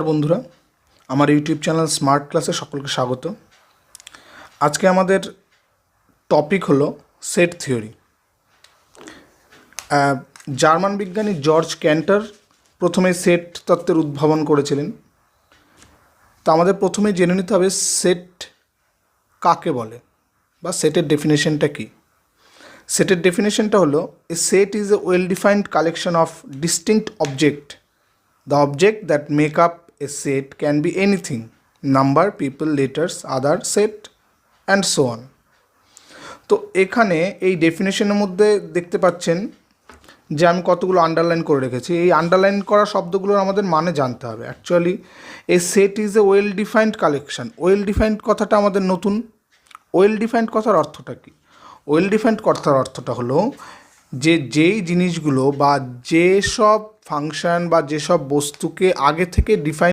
বন্ধুরা, আমার YouTube channel smart ক্লাসে সকলকে স্বাগত। আজকে আমাদের টপিক হলো সেট থিওরি। জার্মান বিজ্ঞানী জর্জ ক্যান্টর প্রথমে সেট তত্ত্বের উদ্ভাবন করেছিলেন। তা আমাদের প্রথমে জেনে নিতে হবে সেট কাকে বলে বা সেটের ডেফিনেশনটা কী। সেটের ডেফিনেশনটা হলো a set is a well defined collection of distinct object. The object that make up a set can be anything: number, people, letters, other set and so on. তো এখানে এই ডেফিনেশনের মধ্যে দেখতে পাচ্ছেন যে আমি কতগুলো আন্ডারলাইন করে রেখেছি। এই আন্ডারলাইন করা শব্দগুলোর আমাদের মানে জানতে হবে। Actually A set is a well defined collection. Well defined কথাটা আমাদের নতুন। ওয়েল ডিফাইন্ড কথার অর্থটা কী? ওয়েল ডিফাইন্ড কথার অর্থটা হলো যে যেই জিনিসগুলো বা যেসব ফাংশন বা যেসব বস্তুকে আগে থেকে ডিফাইন